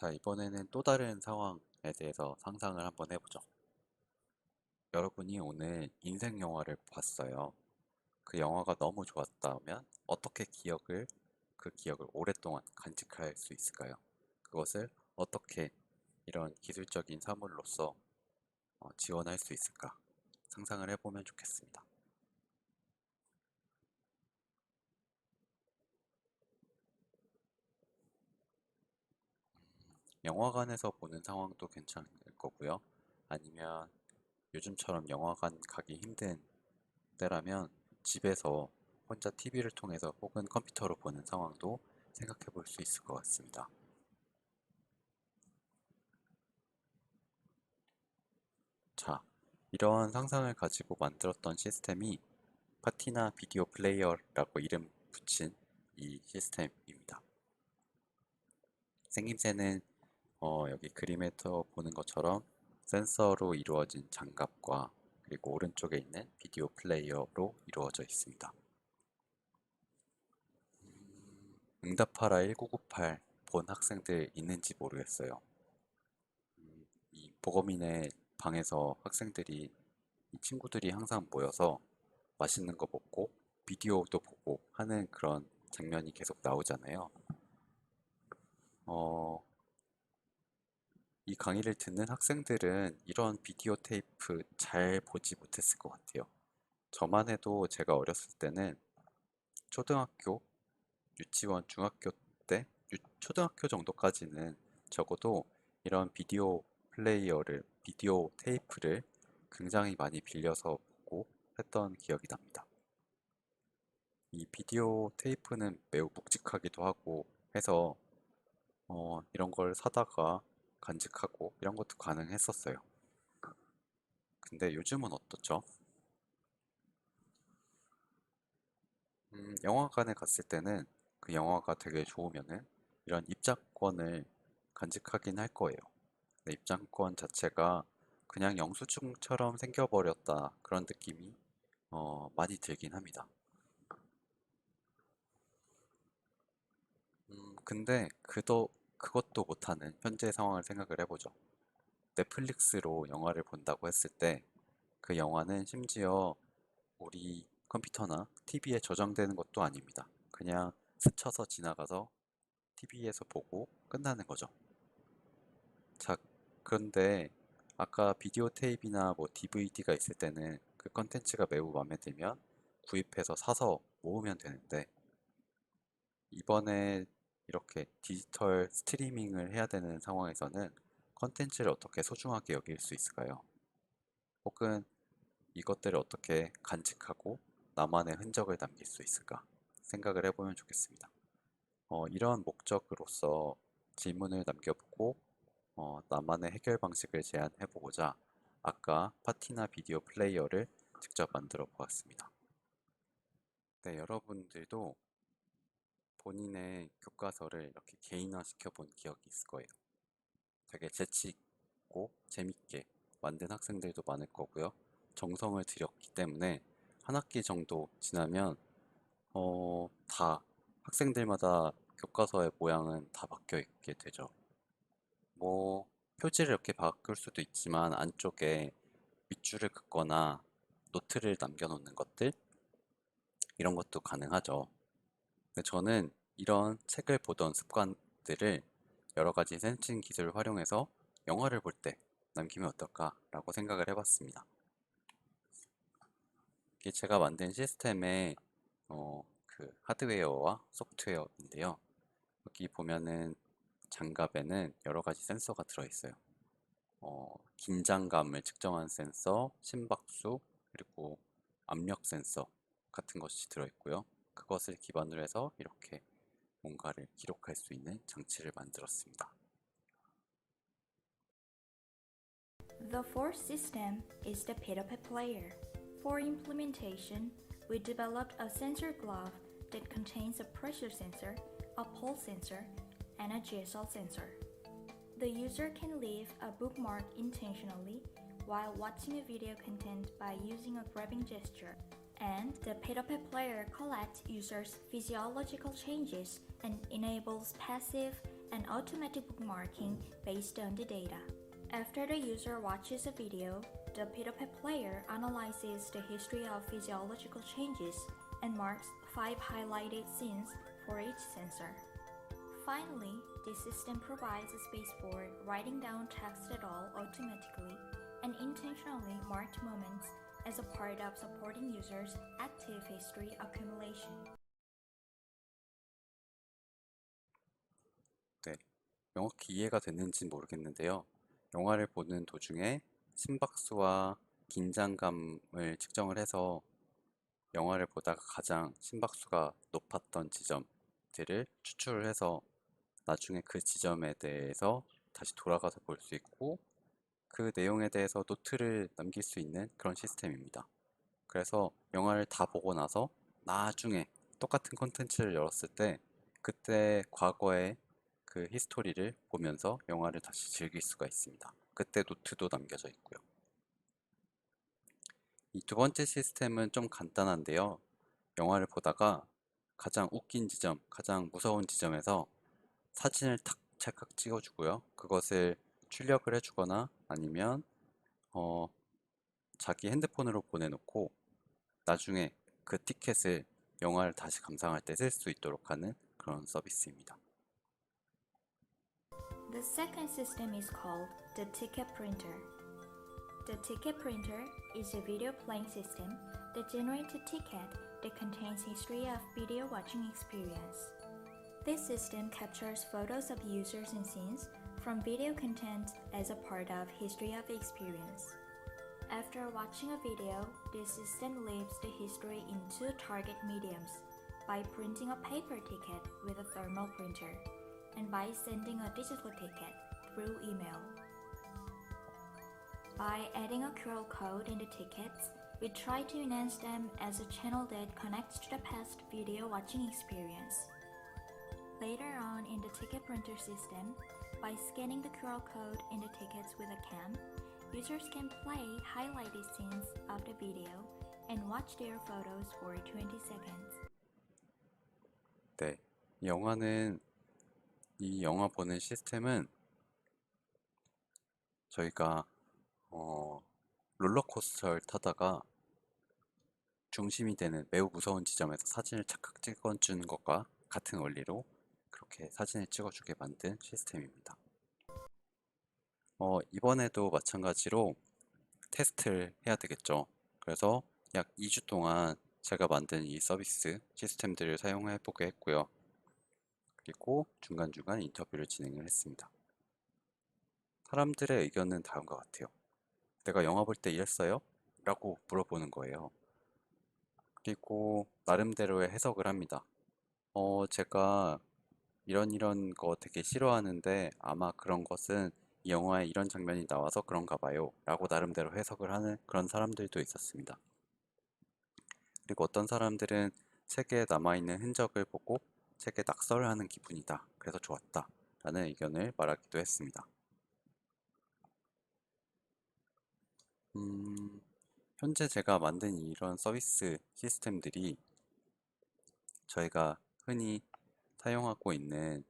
자, 이번에는 또 다른 상황에 대해서 상상을 한번 해보죠. 여러분이 오늘 인생 영화를 봤어요. 그 영화가 너무 좋았다면 어떻게 그 기억을 오랫동안 간직할 수 있을까요? 그것을 어떻게 이런 기술적인 사물로서 지원할 수 있을까? 상상을 해보면 좋겠습니다. 영화관에서 보는 상황도 괜찮을 거고요. 아니면 요즘처럼 영화관 가기 힘든 때라면 집에서 혼자 TV를 통해서 혹은 컴퓨터로 보는 상황도 생각해 볼 수 있을 것 같습니다. 자, 이런 상상을 가지고 만들었던 시스템이 파티나 비디오 플레이어라고 이름 붙인 이 시스템입니다. 생김새는 여기 그림에서 보는 것처럼 센서로 이루어진 장갑과 그리고 오른쪽에 있는 비디오 플레이어로 이루어져 있습니다. 응답하라 1998 본 학생들 있는지 모르겠어요. 이 보검이네 방에서 학생들이 이 친구들이 항상 모여서 맛있는 거 먹고 비디오도 보고 하는 그런 장면이 계속 나오잖아요. 어, 이 강의를 듣는 학생들은 이런 비디오 테이프 잘 보지 못했을 것 같아요. 저만 해도 제가 어렸을 때는 초등학교, 유치원, 중학교 때, 초등학교 정도까지는 적어도 이런 비디오 테이프를 굉장히 많이 빌려서 보고 했던 기억이 납니다. 이 비디오 테이프는 매우 묵직하기도 하고 해서 이런 걸 사다가 간직하고 이런 것도 가능했었어요. 근데 요즘은 어떻죠? 영화관에 갔을 때는 그 영화가 되게 좋으면은 이런 입장권을 간직하긴 할 거예요. 근데 입장권 자체가 그냥 영수증처럼 생겨버렸다 그런 느낌이 많이 들긴 합니다. 근데 그것도 못하는 현재 상황을 생각을 해보죠. 넷플릭스로 영화를 본다고 했을 때 그 영화는 심지어 우리 컴퓨터나 TV에 저장되는 것도 아닙니다. 그냥 스쳐서 지나가서 TV에서 보고 끝나는 거죠. 자, 그런데 아까 비디오 테이프나 뭐 DVD가 있을 때는 그 컨텐츠가 매우 마음에 들면 구입해서 사서 모으면 되는데 이번에 이렇게 디지털 스트리밍을 해야 되는 상황에서는 컨텐츠를 어떻게 소중하게 여길 수 있을까요? 혹은 이것들을 어떻게 간직하고 나만의 흔적을 남길 수 있을까 생각을 해보면 좋겠습니다. 이런 목적으로서 질문을 남겨보고 나만의 해결 방식을 제안해보고자 아까 파티나 비디오 플레이어를 직접 만들어 보았습니다. 네, 여러분들도 본인의 교과서를 이렇게 개인화 시켜본 기억이 있을 거예요. 되게 재치 있고 재밌게 만든 학생들도 많을 거고요. 정성을 들였기 때문에 한 학기 정도 지나면 다 학생들마다 교과서의 모양은 다 바뀌어 있게 되죠. 뭐 표지를 이렇게 바꿀 수도 있지만 안쪽에 밑줄을 긋거나 노트를 남겨놓는 것들 이런 것도 가능하죠. 근데 저는 이런 책을 보던 습관들을 여러 가지 센싱 기술을 활용해서 영화를 볼 때 남기면 어떨까라고 생각을 해봤습니다. 이게 제가 만든 시스템의 그 하드웨어와 소프트웨어인데요. 여기 보면은 장갑에는 여러 가지 센서가 들어있어요. 긴장감을 측정한 센서, 심박수, 그리고 압력 센서 같은 것이 들어있고요. 그것을 기반으로 해서 이렇게 뭔가를 기록할 수 있는 장치를 만들었습니다. The fourth system is the Pedope player. For implementation, we developed a sensor glove that contains a pressure sensor, a pulse sensor, and a GSL sensor. The user can leave a bookmark intentionally while watching a video content by using a grabbing gesture. And the Pedope player collects users' physiological changes and enables passive and automatic bookmarking based on the data. After the user watches a video, the Pedophile player analyzes the history of physiological changes and marks 5 highlighted scenes for each sensor. Finally, the system provides a space for writing down text at all automatically and intentionally marked moments as a part of supporting users' active history accumulation. 네, 명확히 이해가 됐는지 모르겠는데요. 영화를 보는 도중에 심박수와 긴장감을 측정을 해서 영화를 보다가 가장 심박수가 높았던 지점들을 추출을 해서 나중에 그 지점에 대해서 다시 돌아가서 볼 수 있고 그 내용에 대해서 노트를 남길 수 있는 그런 시스템입니다. 그래서 영화를 다 보고 나서 나중에 똑같은 콘텐츠를 열었을 때 그때 과거의 그 히스토리를 보면서 영화를 다시 즐길 수가 있습니다. 그때 노트도 남겨져 있고요. 이 두 번째 시스템은 좀 간단한데요. 영화를 보다가 가장 웃긴 지점, 가장 무서운 지점에서 사진을 탁 찰칵 찍어주고요. 그것을 출력을 해주거나 아니면 자기 핸드폰으로 보내놓고 나중에 그 티켓을 영화를 다시 감상할 때 쓸 수 있도록 하는 그런 서비스입니다. The second system is called the ticket printer. The ticket printer is a video playing system that generates a ticket that contains history of video watching experience. This system captures photos of users and scenes from video content as a part of history of experience. After watching a video, the system leaves the history in 2 target mediums by printing a paper ticket with a thermal printer and by sending a digital ticket through email. By adding a QR code in the tickets, we try to enhance them as a channel that connects to the past video watching experience. Later on in the ticket printer system, by scanning the QR code in the tickets with a cam, users can play highlighted scenes of the video and watch their photos for 20 seconds. 네, 이 영화 보는 시스템은 저희가 롤러코스터를 타다가 중심이 되는 매우 무서운 지점에서 사진을 착각 찍어주는 것과 같은 원리로 그렇게 사진을 찍어주게 만든 시스템입니다. 이번에도 마찬가지로 테스트를 해야 되겠죠. 그래서 약 2주 동안 제가 만든 이 서비스 시스템들을 사용해 보게 했고요. 그리고 중간중간 인터뷰를 진행을 했습니다. 사람들의 의견은 다음과 같아요. 내가 영화 볼 때 이랬어요? 라고 물어보는 거예요. 그리고 나름대로의 해석을 합니다. 제가 이런 거 되게 싫어하는데 아마 그런 것은 이 영화에 이런 장면이 나와서 그런가 봐요. 라고 나름대로 해석을 하는 그런 사람들도 있었습니다. 그리고 어떤 사람들은 책에 남아있는 흔적을 보고 책에 낙서를 하는 기분이다. 그래서 좋았다. 라는 의견을 말하기도 했습니다. 현재 제가 만든 이런 서비스 시스템들이 저희가 흔히 사용하고 있는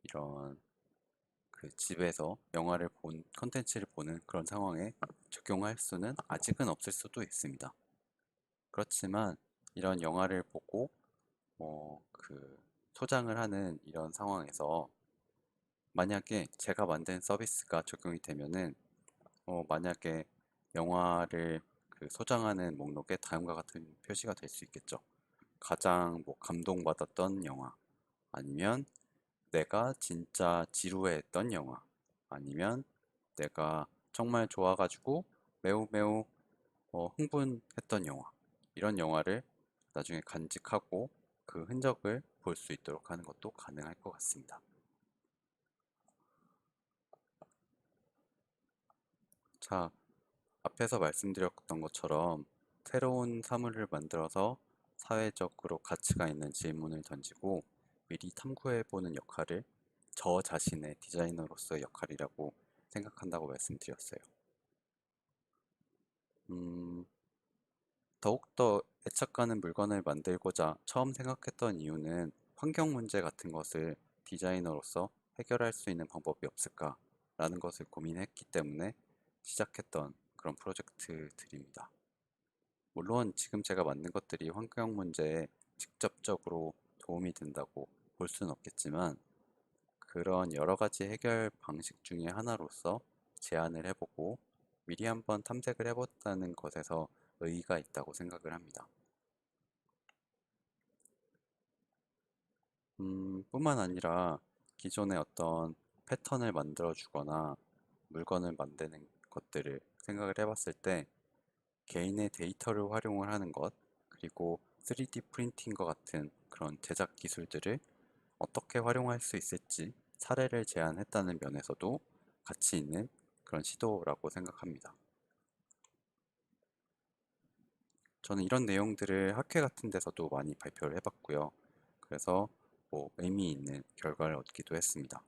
이런 그 집에서 영화를 컨텐츠를 보는 그런 상황에 적용할 수는 아직은 없을 수도 있습니다. 그렇지만 이런 영화를 보고 소장을 하는 이런 상황에서 만약에 제가 만든 서비스가 적용이 되면은 만약에 영화를 소장하는 목록에 다음과 같은 표시가 될 수 있겠죠. 가장 감동받았던 영화, 아니면 내가 진짜 지루해했던 영화, 아니면 내가 정말 좋아가지고 매우 흥분했던 영화, 이런 영화를 나중에 간직하고 그 흔적을 볼 수 있도록 하는 것도 가능할 것 같습니다. 자, 앞에서 말씀드렸던 것처럼 새로운 사물을 만들어서 사회적으로 가치가 있는 질문을 던지고 미리 탐구해보는 역할을 저 자신의 디자이너로서의 역할이라고 생각한다고 말씀드렸어요. 더욱더 애착가는 물건을 만들고자 처음 생각했던 이유는 환경 문제 같은 것을 디자이너로서 해결할 수 있는 방법이 없을까라는 것을 고민했기 때문에 시작했던 그런 프로젝트들입니다. 물론 지금 제가 만든 것들이 환경 문제에 직접적으로 도움이 된다고 볼 수는 없겠지만 그런 여러 가지 해결 방식 중에 하나로서 제안을 해보고 미리 한번 탐색을 해봤다는 것에서 의의가 있다고 생각을 합니다. 뿐만 아니라 기존의 어떤 패턴을 만들어 주거나 물건을 만드는 것들을 생각을 해봤을 때 개인의 데이터를 활용을 하는 것, 그리고 3D 프린팅과 같은 그런 제작 기술들을 어떻게 활용할 수 있을지 사례를 제안했다는 면에서도 가치 있는 그런 시도라고 생각합니다. 저는 이런 내용들을 학회 같은 데서도 많이 발표를 해봤고요. 그래서 의미 있는 결과를 얻기도 했습니다.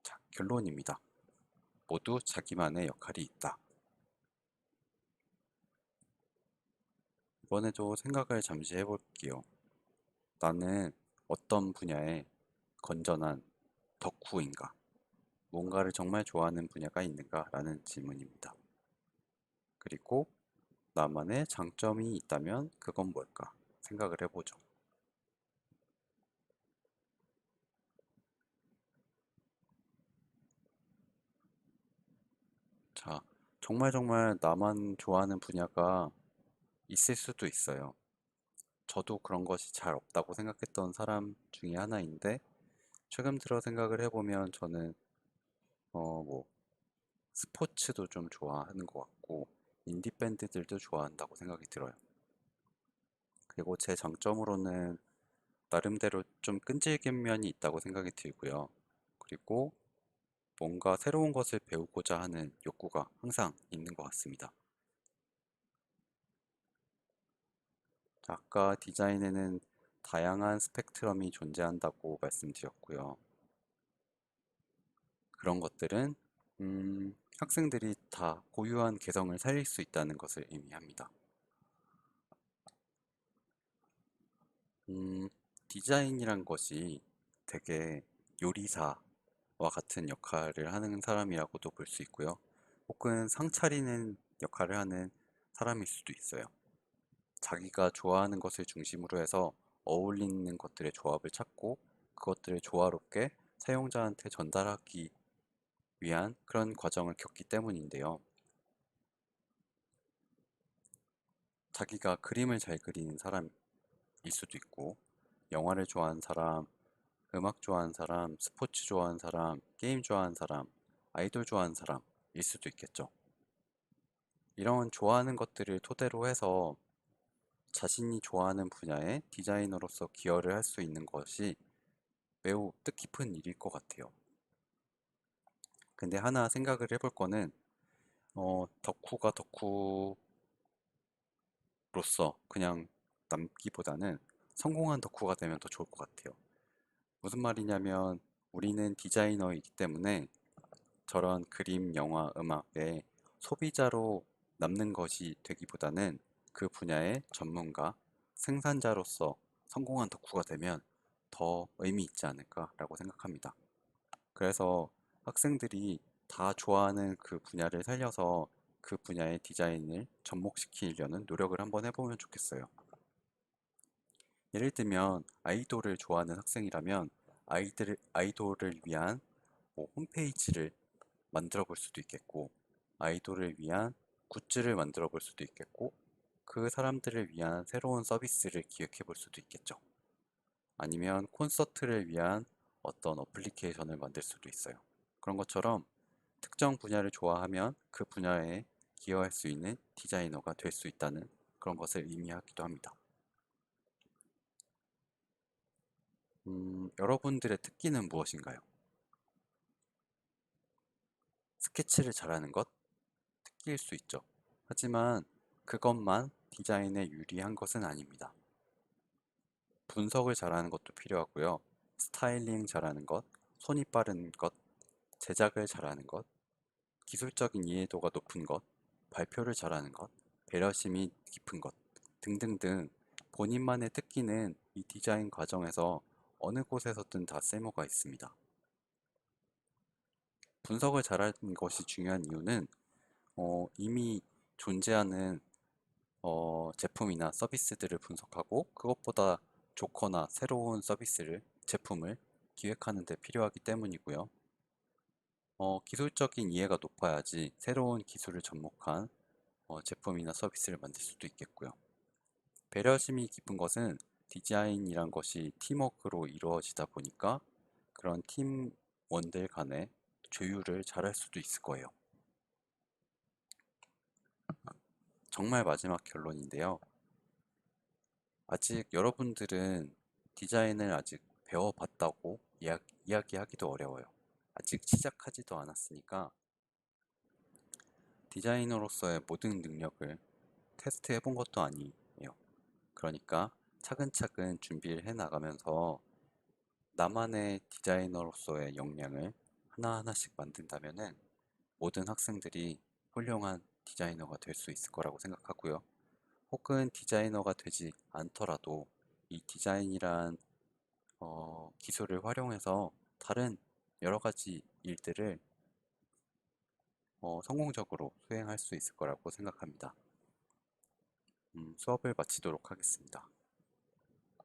자, 결론입니다. 모두 자기만의 역할이 있다. 이번에도 생각을 잠시 해볼게요. 나는 어떤 분야의 건전한 덕후인가? 뭔가를 정말 좋아하는 분야가 있는가? 라는 질문입니다. 그리고 나만의 장점이 있다면 그건 뭘까? 생각을 해보죠. 자, 정말 나만 좋아하는 분야가 있을 수도 있어요. 저도 그런 것이 잘 없다고 생각했던 사람 중에 하나인데, 최근 들어 생각을 해보면 저는, 뭐, 스포츠도 좀 좋아하는 것 같고, 인디밴드들도 좋아한다고 생각이 들어요. 그리고 제 장점으로는 나름대로 좀 끈질긴 면이 있다고 생각이 들고요. 그리고 뭔가 새로운 것을 배우고자 하는 욕구가 항상 있는 것 같습니다. 아까 디자인에는 다양한 스펙트럼이 존재한다고 말씀드렸고요. 그런 것들은 학생들이 다 고유한 개성을 살릴 수 있다는 것을 의미합니다. 음, 디자인이란 것이 되게 요리사와 같은 역할을 하는 사람이라고도 볼 수 있고요. 혹은 상 차리는 역할을 하는 사람일 수도 있어요. 자기가 좋아하는 것을 중심으로 해서 어울리는 것들의 조합을 찾고 그것들을 조화롭게 사용자한테 전달하기 위한 그런 과정을 겪기 때문인데요. 자기가 그림을 잘 그리는 사람일 수도 있고, 영화를 좋아하는 사람, 음악 좋아하는 사람, 스포츠 좋아하는 사람, 게임 좋아하는 사람, 아이돌 좋아하는 사람일 수도 있겠죠. 이런 좋아하는 것들을 토대로 해서 자신이 좋아하는 분야의 디자이너로서 기여를 할 수 있는 것이 매우 뜻깊은 일일 것 같아요. 근데 하나 생각을 해볼 거는, 덕후가 덕후로서 그냥 남기보다는 성공한 덕후가 되면 더 좋을 것 같아요. 무슨 말이냐면, 우리는 디자이너이기 때문에 저런 그림, 영화, 음악의 소비자로 남는 것이 되기보다는 그 분야의 전문가, 생산자로서 성공한 덕후가 되면 더 의미 있지 않을까라고 생각합니다. 그래서 학생들이 다 좋아하는 그 분야를 살려서 그 분야의 디자인을 접목시키려는 노력을 한번 해보면 좋겠어요. 예를 들면 아이돌을 좋아하는 학생이라면 아이돌을 위한 홈페이지를 만들어 볼 수도 있겠고, 아이돌을 위한 굿즈를 만들어 볼 수도 있겠고, 그 사람들을 위한 새로운 서비스를 기획해 볼 수도 있겠죠. 아니면 콘서트를 위한 어떤 어플리케이션을 만들 수도 있어요. 그런 것처럼 특정 분야를 좋아하면 그 분야에 기여할 수 있는 디자이너가 될 수 있다는 그런 것을 의미하기도 합니다. 여러분들의 특기는 무엇인가요? 스케치를 잘하는 것? 특기일 수 있죠. 하지만 그것만 디자인에 유리한 것은 아닙니다. 분석을 잘하는 것도 필요하고요. 스타일링 잘하는 것, 손이 빠른 것, 제작을 잘하는 것, 기술적인 이해도가 높은 것, 발표를 잘하는 것, 배려심이 깊은 것 등등등 본인만의 특기는 이 디자인 과정에서 어느 곳에서든 다 쓸모가 있습니다. 분석을 잘하는 것이 중요한 이유는 이미 존재하는 제품이나 서비스들을 분석하고 그것보다 좋거나 새로운 제품을 기획하는 데 필요하기 때문이고요. 기술적인 이해가 높아야지 새로운 기술을 접목한 제품이나 서비스를 만들 수도 있겠고요. 배려심이 깊은 것은 디자인이란 것이 팀워크로 이루어지다 보니까 그런 팀원들 간의 조율을 잘할 수도 있을 거예요. 정말 마지막 결론인데요. 아직 여러분들은 디자인을 아직 배워봤다고 이야기하기도 어려워요. 아직 시작하지도 않았으니까 디자이너로서의 모든 능력을 테스트해 본 것도 아니에요. 그러니까 차근차근 준비를 해 나가면서 나만의 디자이너로서의 역량을 하나하나씩 만든다면은 모든 학생들이 훌륭한 디자이너가 될 수 있을 거라고 생각하고요. 혹은 디자이너가 되지 않더라도 이 디자인이란 기술을 활용해서 다른 여러 가지 일들을 성공적으로 수행할 수 있을 거라고 생각합니다. 수업을 마치도록 하겠습니다.